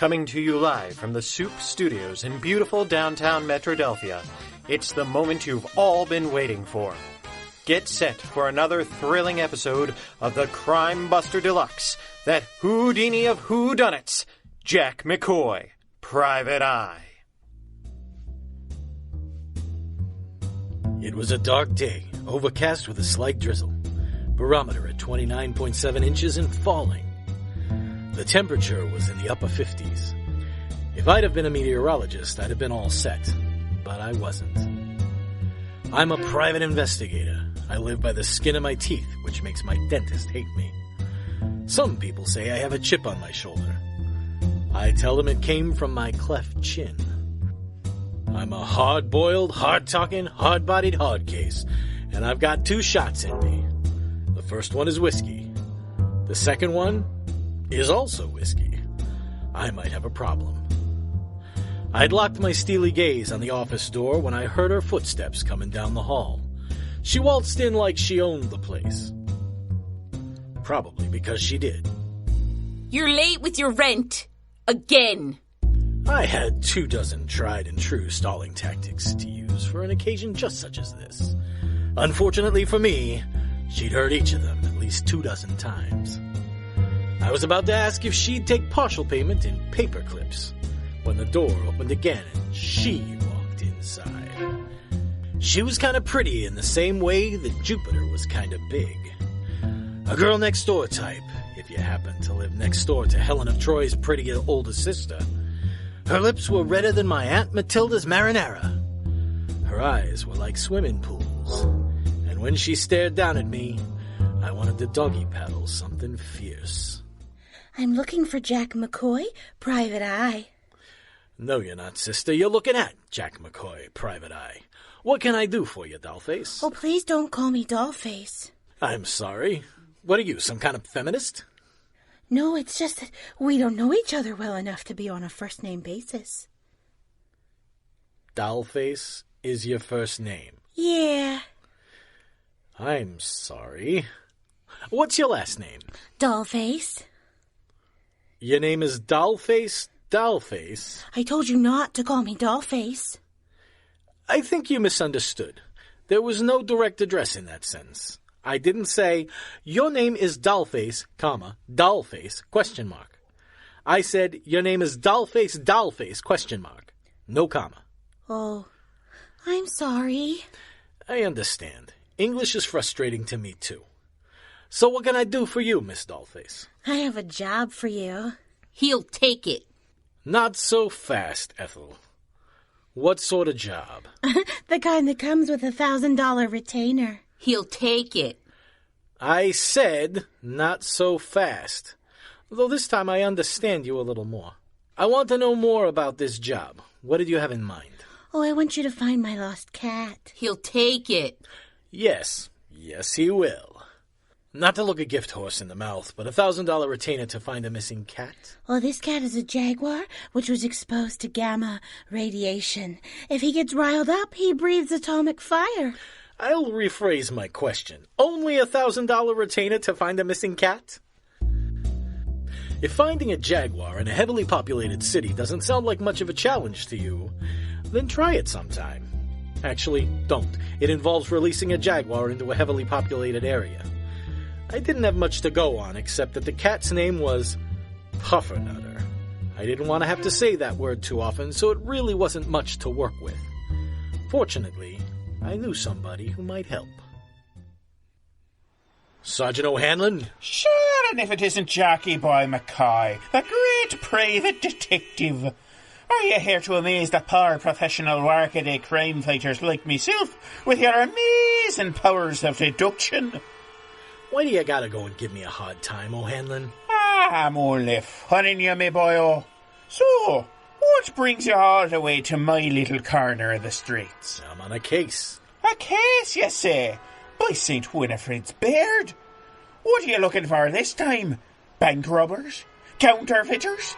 Coming to you live from the Soup Studios in beautiful downtown Metrodelphia, it's the moment you've all been waiting for. Get set for another thrilling episode of the Crime Buster Deluxe, that Houdini of whodunits, Jack McCoy, Private Eye. It was a dark day, overcast with a slight drizzle. Barometer at 29.7 inches and falling. The temperature was in the upper 50s. If I'd have been a meteorologist, I'd have been all set. But I wasn't. I'm a private investigator. I live by the skin of my teeth, which makes my dentist hate me. Some people say I have a chip on my shoulder. I tell them it came from my cleft chin. I'm a hard-boiled, hard-talking, hard-bodied hard case, and I've got 2 shots in me. The first one is whiskey. The second one is also whiskey. I might have a problem. I'd locked my steely gaze on the office door when I heard her footsteps coming down the hall. She waltzed in like she owned the place. Probably because she did. You're late with your rent. Again. I had 24 tried and true stalling tactics to use for an occasion just such as this. Unfortunately for me, she'd heard each of them at least 24 times. I was about to ask if she'd take partial payment in paper clips when the door opened again and she walked inside. She was kind of pretty in the same way that Jupiter was kind of big. A girl next door type, if you happen to live next door to Helen of Troy's pretty older sister. Her lips were redder than my Aunt Matilda's marinara. Her eyes were like swimming pools, and when she stared down at me, I wanted to doggy paddle something fierce. I'm looking for Jack McCoy, Private Eye. No, you're not, sister. You're looking at Jack McCoy, Private Eye. What can I do for you, dollface? Oh, please don't call me Dollface. I'm sorry. What are you, some kind of feminist? No, it's just that we don't know each other well enough to be on a first-name basis. Dollface is your first name? Yeah. I'm sorry. What's your last name? Dollface. Your name is Dollface? Dollface? I told you not to call me Dollface. I think you misunderstood. There was no direct address in that sentence. I didn't say, your name is Dollface, comma, Dollface, question mark. I said, your name is Dollface, Dollface, question mark. No comma. Oh, I'm sorry. I understand. English is frustrating to me, too. So what can I do for you, Miss Dollface? I have a job for you. He'll take it. Not so fast, Ethel. What sort of job? The kind that comes with $1,000 retainer. He'll take it. I said not so fast. Though this time I understand you a little more. I want to know more about this job. What did you have in mind? Oh, I want you to find my lost cat. He'll take it. Yes. Yes, he will. Not to look a gift horse in the mouth, but $1,000 retainer to find a missing cat? Well, this cat is a jaguar, which was exposed to gamma radiation. If he gets riled up, he breathes atomic fire. I'll rephrase my question. Only $1,000 retainer to find a missing cat? If finding a jaguar in a heavily populated city doesn't sound like much of a challenge to you, then try it sometime. Actually, don't. It involves releasing a jaguar into a heavily populated area. I didn't have much to go on except that the cat's name was Puffernutter. I didn't want to have to say that word too often, so it really wasn't much to work with. Fortunately, I knew somebody who might help. Sergeant O'Hanlon? Sure, and if it isn't Jackie Boy McCoy, the great private detective. Are you here to amaze the poor professional workaday crime fighters like myself with your amazing powers of deduction? Why do you gotta go and give me a hard time, O'Hanlon? I'm only funning you, me boyo. So, what brings you all the way to my little corner of the streets? I'm on a case. A case, you say? By St. Winifred's beard. What are you looking for this time? Bank robbers? Counterfeiters?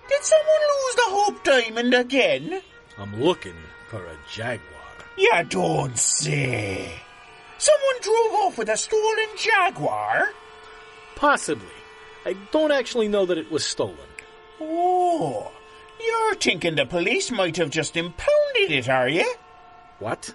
Did someone lose the Hope Diamond again? I'm looking for a jaguar. You don't say. Someone drove off with a stolen jaguar? Possibly. I don't actually know that it was stolen. Oh, You're thinking the police might have just impounded it, are you? What?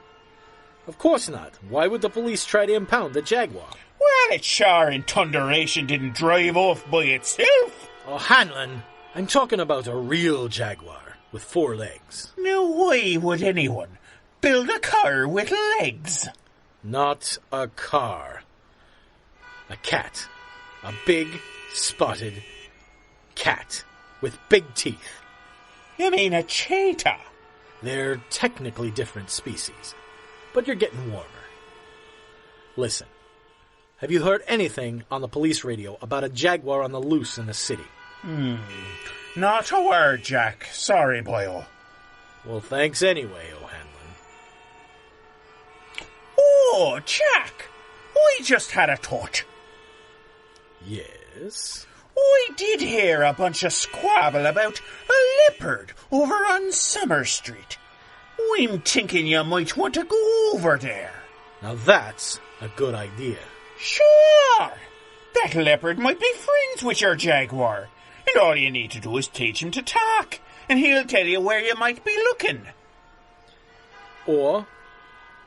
Of course not. Why would the police try to impound the Jaguar? Well, it sure in thunderation didn't drive off by itself. Oh, Hanlon, I'm talking about a real Jaguar with 4 legs. Now, why would anyone build a car with legs? Not a car. A cat. A big, spotted cat with big teeth. You mean a cheetah? They're technically different species, but you're getting warmer. Listen, have you heard anything on the police radio about a Jaguar on the loose in the city? Not a word, Jack. Sorry, boyo. Well, thanks anyway, O'Hanlon. Oh, Jack! I just had a thought. Yes? I did hear a bunch of squabble about a leopard over on Summer Street. I'm thinking you might want to go over there. Now that's a good idea. Sure! That leopard might be friends with your Jaguar, and all you need to do is teach him to talk, and he'll tell you where you might be looking. Or,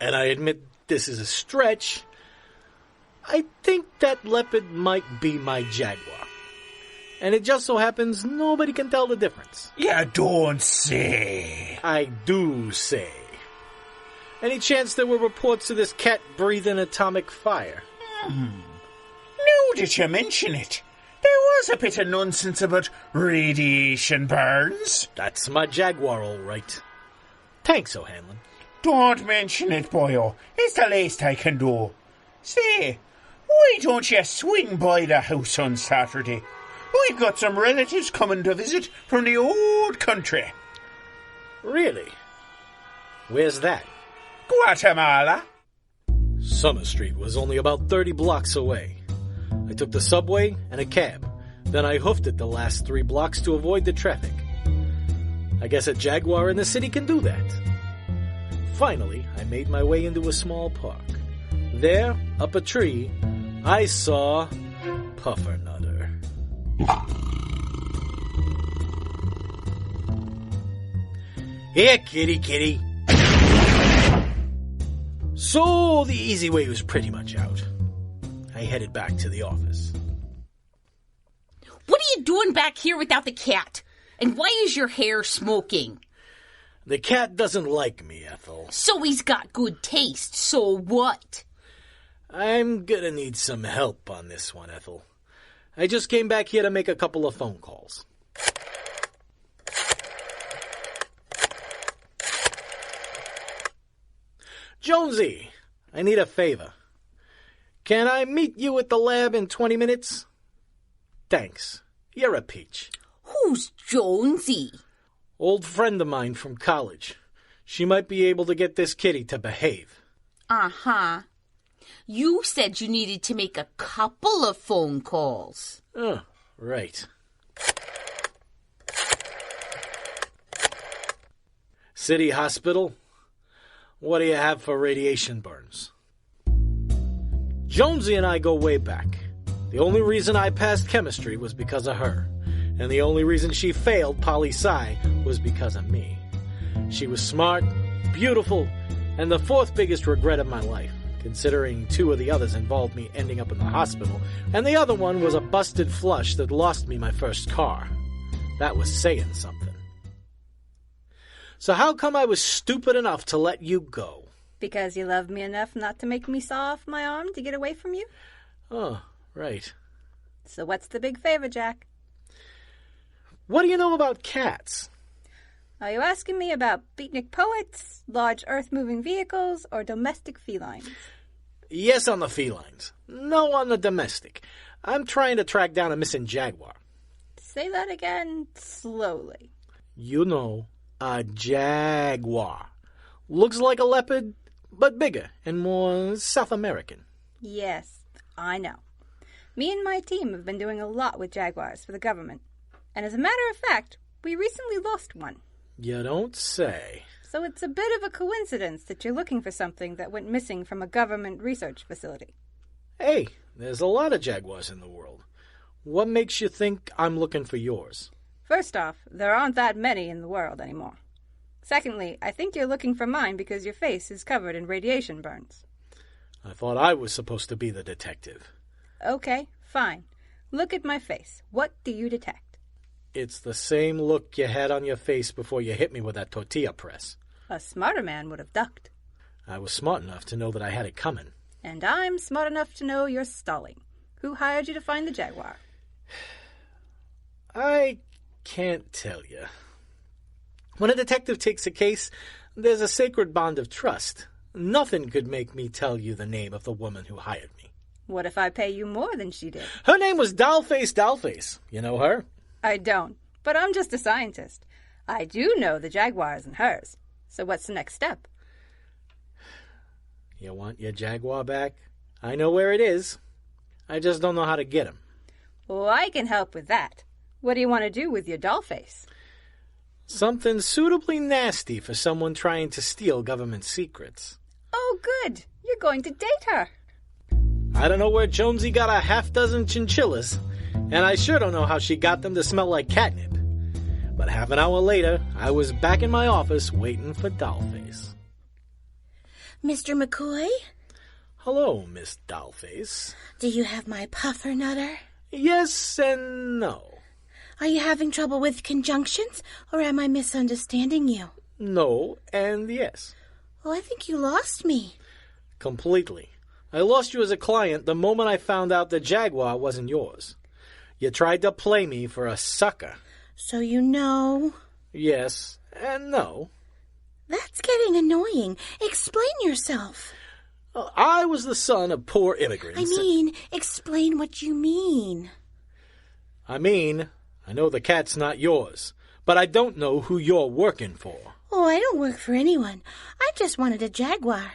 and I admit this is a stretch, I think that leopard might be my Jaguar. And it just so happens nobody can tell the difference. You don't say. I do say. Any chance there were reports of this cat breathing atomic fire? Now that you mention it, there was a bit of nonsense about radiation burns. That's my Jaguar, all right. Thanks, O'Hanlon. Don't mention it, boyo. It's the least I can do. Say, why don't you swing by the house on Saturday? We've got some relatives coming to visit from the old country. Really? Where's that? Guatemala. Summer Street was only about 30 blocks away. I took the subway and a cab. Then I hoofed it the last 3 blocks to avoid the traffic. I guess a Jaguar in the city can do that. Finally, I made my way into a small park. There, up a tree, I saw Puffernutter. Here, kitty, kitty. So the easy way was pretty much out. I headed back to the office. What are you doing back here without the cat? And why is your hair smoking? The cat doesn't like me, Ethel. So he's got good taste, so what? I'm gonna need some help on this one, Ethel. I just came back here to make a couple of phone calls. Jonesy, I need a favor. Can I meet you at the lab in 20 minutes? Thanks. You're a peach. Who's Jonesy? Old friend of mine from college. She might be able to get this kitty to behave. Uh-huh. You said you needed to make a couple of phone calls. Oh, right. City Hospital? What do you have for radiation burns? Jonesy and I go way back. The only reason I passed chemistry was because of her. And the only reason she failed poli-sci was because of me. She was smart, beautiful, and the 4th biggest regret of my life, considering 2 of the others involved me ending up in the hospital, and the other one was a busted flush that lost me my first car. That was saying something. So how come I was stupid enough to let you go? Because you loved me enough not to make me saw off my arm to get away from you? Oh, right. So what's the big favor, Jack? What do you know about cats? Are you asking me about beatnik poets, large earth-moving vehicles, or domestic felines? Yes on the felines. No on the domestic. I'm trying to track down a missing Jaguar. Say that again slowly. You know, a Jaguar. Looks like a leopard, but bigger and more South American. Yes, I know. Me and my team have been doing a lot with Jaguars for the government. And as a matter of fact, we recently lost one. You don't say. So it's a bit of a coincidence that you're looking for something that went missing from a government research facility. Hey, there's a lot of Jaguars in the world. What makes you think I'm looking for yours? First off, there aren't that many in the world anymore. Secondly, I think you're looking for mine because your face is covered in radiation burns. I thought I was supposed to be the detective. Okay, fine. Look at my face. What do you detect? It's the same look you had on your face before you hit me with that tortilla press. A smarter man would have ducked. I was smart enough to know that I had it coming. And I'm smart enough to know you're stalling. Who hired you to find the Jaguar? I can't tell you. When a detective takes a case, there's a sacred bond of trust. Nothing could make me tell you the name of the woman who hired me. What if I pay you more than she did? Her name was Dollface. You know her? I don't, but I'm just a scientist. I do know the Jaguar isn't hers. So what's the next step? You want your Jaguar back? I know where it is. I just don't know how to get him. Well, I can help with that. What do you want to do with your dollface? Something suitably nasty for someone trying to steal government secrets. Oh, good. You're going to date her. I don't know where Jonesy got a half-dozen chinchillas, and I sure don't know how she got them to smell like catnip. But half an hour later, I was back in my office waiting for Dollface. Mr. McCoy? Hello, Miss Dollface. Do you have my puffer nutter? Yes and no. Are you having trouble with conjunctions, or am I misunderstanding you? No and yes. Oh, I think you lost me. Completely. I lost you as a client the moment I found out the Jaguar wasn't yours. You tried to play me for a sucker. So you know? Yes and no. That's getting annoying. Explain yourself. I was the son of poor immigrants. I mean, explain what you mean. I know the cat's not yours, but I don't know who you're working for. Oh, I don't work for anyone. I just wanted a Jaguar.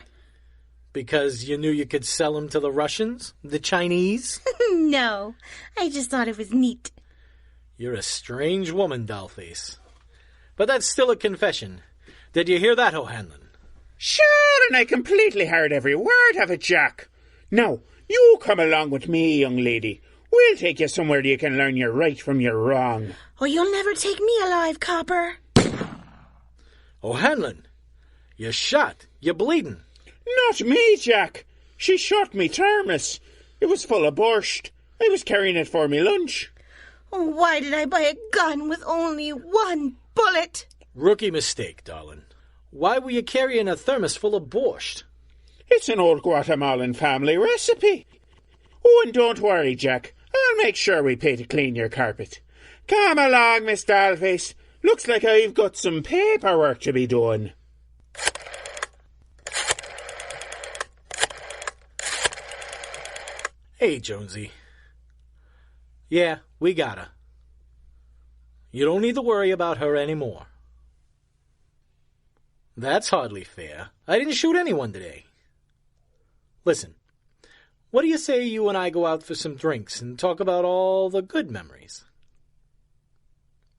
Because you knew you could sell him to the Russians? The Chinese? No, I just thought it was neat. You're a strange woman, Dollface. But that's still a confession. Did you hear that, O'Hanlon? Sure, and I completely heard every word of it, Jack. Now, you come along with me, young lady. We'll take you somewhere you can learn your right from your wrong. Oh, you'll never take me alive, Copper. O'Hanlon, you're shot. You're bleeding. Not me, Jack. She shot me thermos. It was full of borscht. I was carrying it for me lunch. Oh, why did I buy a gun with only one bullet? Rookie mistake, darling. Why were you carrying a thermos full of borscht? It's an old Guatemalan family recipe. Oh, and don't worry, Jack. I'll make sure we pay to clean your carpet. Come along, Miss Dollface. Looks like I've got some paperwork to be done. Hey, Jonesy. Yeah, we got her. You don't need to worry about her anymore. That's hardly fair. I didn't shoot anyone today. Listen, what do you say you and I go out for some drinks and talk about all the good memories?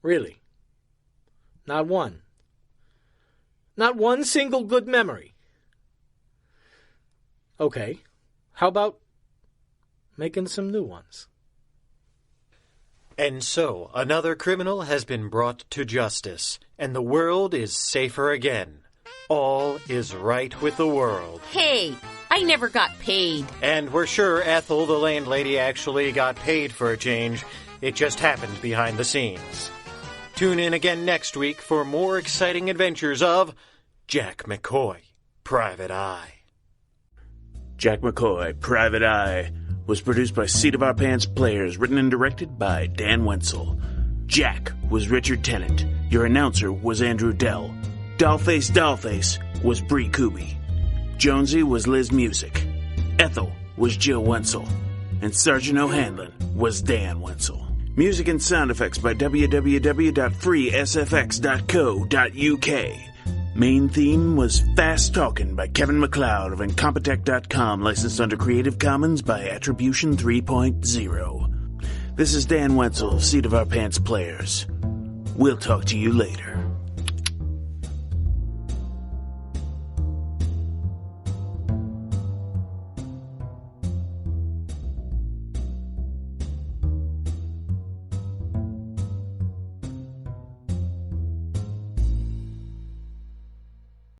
Really? Not one. Not one single good memory. Okay, how about making some new ones? And so, another criminal has been brought to justice, and the world is safer again. All is right with the world. Hey, I never got paid. And we're sure Ethel, the landlady, actually got paid for a change. It just happened behind the scenes. Tune in again next week for more exciting adventures of Jack McCoy, Private Eye. Jack McCoy, Private Eye, was produced by Seat of Our Pants Players, written and directed by Dan Wenzel. Jack was Richard Tennant. Your announcer was Andrew Dell. Dollface was Bree Kuby. Jonesy was Liz Music. Ethel was Jill Wenzel. And Sergeant O'Hanlon was Dan Wenzel. Music and sound effects by www.freesfx.co.uk. Main theme was Fast Talkin' by Kevin MacLeod of Incompetech.com, licensed under Creative Commons by Attribution 3.0. This is Dan Wenzel of Seat of Our Pants Players. We'll talk to you later.